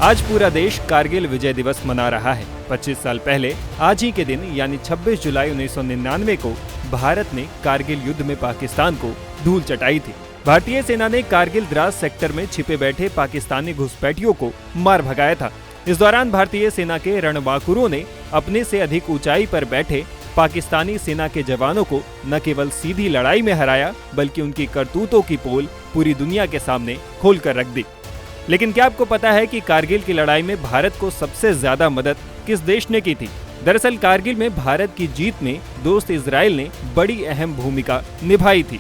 आज पूरा देश कारगिल विजय दिवस मना रहा है। 25 साल पहले आज ही के दिन यानी 26 जुलाई 1999 को भारत ने कारगिल युद्ध में पाकिस्तान को धूल चटाई थी। भारतीय सेना ने कारगिल द्रास सेक्टर में छिपे बैठे पाकिस्तानी घुसपैठियों को मार भगाया था। इस दौरान भारतीय सेना के रणबांकुरों ने अपने से अधिक ऊंचाई पर बैठे पाकिस्तानी सेना के जवानों को न केवल सीधी लड़ाई में हराया बल्कि उनकी करतूतों की पोल पूरी दुनिया के सामने खोलकर रख दी। लेकिन क्या आपको पता है कि कारगिल की लड़ाई में भारत को सबसे ज्यादा मदद किस देश ने की थी? दरअसल कारगिल में भारत की जीत में दोस्त इजराइल ने बड़ी अहम भूमिका निभाई थी।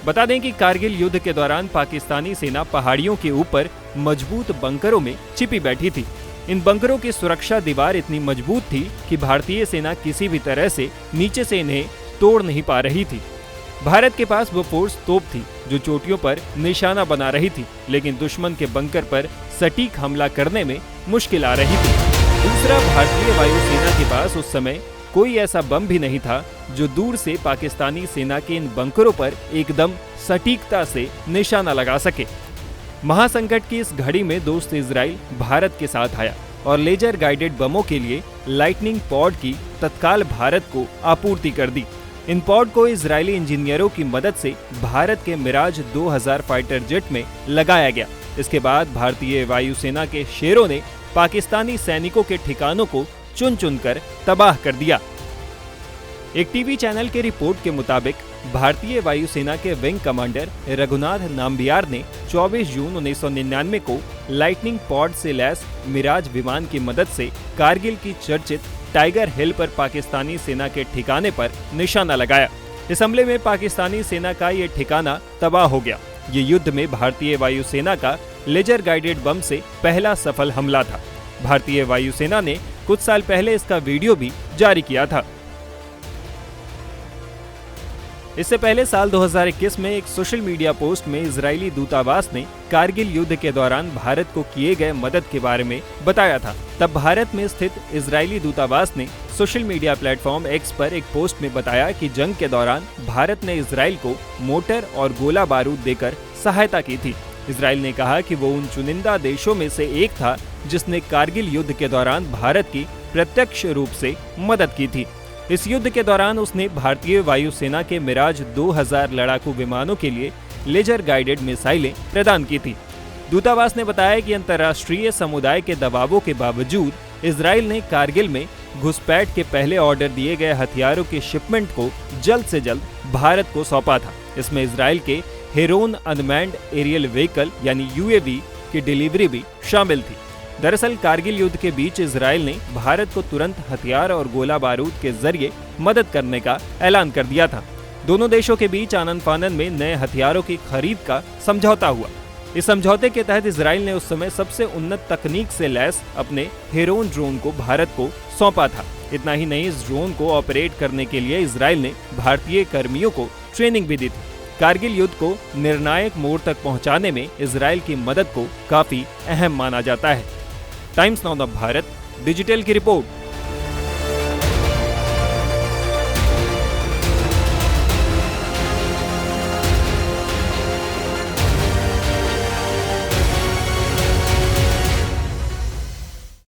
बता दें कि कारगिल युद्ध के दौरान पाकिस्तानी सेना पहाड़ियों के ऊपर मजबूत बंकरों में छिपी बैठी थी। इन बंकरों की सुरक्षा दीवार इतनी मजबूत थी कि भारतीय सेना किसी भी तरह से नीचे से इन्हें तोड़ नहीं पा रही थी। भारत के पास वो फोर्स तोप थी जो चोटियों पर निशाना बना रही थी, लेकिन दुश्मन के बंकर पर सटीक हमला करने में मुश्किल आ रही थी। दूसरा, भारतीय वायुसेना के पास उस समय कोई ऐसा बम भी नहीं था जो दूर से पाकिस्तानी सेना के इन बंकरों पर एकदम सटीकता से निशाना लगा सके। महासंकट की इस घड़ी में दोस्त इजराइल भारत के साथ आया और लेजर गाइडेड बमों के लिए लाइटनिंग पॉड की तत्काल भारत को आपूर्ति कर दी। इन पॉड को इजरायली इंजीनियरों की मदद से भारत के मिराज 2000 फाइटर जेट में लगाया गया। इसके बाद भारतीय वायुसेना के शेरों ने पाकिस्तानी सैनिकों के ठिकानों को चुन चुनकर तबाह कर दिया। एक टीवी चैनल के रिपोर्ट के मुताबिक भारतीय वायुसेना के विंग कमांडर रघुनाथ नाम्बियार ने 24 जून 1999 को लाइटनिंग पॉड से लैस मिराज विमान की मदद से कारगिल की चर्चित टाइगर हिल पर पाकिस्तानी सेना के ठिकाने पर निशाना लगाया। इस हमले में पाकिस्तानी सेना का ये ठिकाना तबाह हो गया। ये युद्ध में भारतीय वायुसेना का लेजर गाइडेड बम से पहला सफल हमला था। भारतीय वायुसेना ने कुछ साल पहले इसका वीडियो भी जारी किया था। इससे पहले साल 2021 में एक सोशल मीडिया पोस्ट में इजरायली दूतावास ने कारगिल युद्ध के दौरान भारत को किए गए मदद के बारे में बताया था। तब भारत में स्थित इजरायली दूतावास ने सोशल मीडिया प्लेटफॉर्म एक्स पर एक पोस्ट में बताया कि जंग के दौरान भारत ने इजराइल को मोटर और गोला बारूद देकर सहायता की थी। इजराइल ने कहा कि वो उन चुनिंदा देशों में से एक था जिसने कारगिल युद्ध के दौरान भारत की प्रत्यक्ष रूप से मदद की थी। इस युद्ध के दौरान उसने भारतीय वायुसेना के मिराज 2000 लड़ाकू विमानों के लिए लेजर गाइडेड मिसाइलें प्रदान की थी। दूतावास ने बताया कि अंतर्राष्ट्रीय समुदाय के दबावों के बावजूद इजराइल ने कारगिल में घुसपैठ के पहले ऑर्डर दिए गए हथियारों के शिपमेंट को जल्द से जल्द भारत को सौंपा था। इसमें इजराइल के हेरोन अनमैन्ड एरियल व्हीकल यानी यूएवी की डिलीवरी भी शामिल थी। दरअसल कारगिल युद्ध के बीच इजराइल ने भारत को तुरंत हथियार और गोला बारूद के जरिए मदद करने का ऐलान कर दिया था। दोनों देशों के बीच आनन फानन में नए हथियारों की खरीद का समझौता हुआ। इस समझौते के तहत इजराइल ने उस समय सबसे उन्नत तकनीक से लैस अपने हेरोन ड्रोन को भारत को सौंपा था। इतना ही नहीं, इस ड्रोन को ऑपरेट करने के लिए इजराइल ने भारतीय कर्मियों को ट्रेनिंग भी दी थी। कारगिल युद्ध को निर्णायक मोड़ तक पहुंचाने में इजराइल की मदद को काफी अहम माना जाता है। टाइम्स नाउ भारत डिजिटल की रिपोर्ट।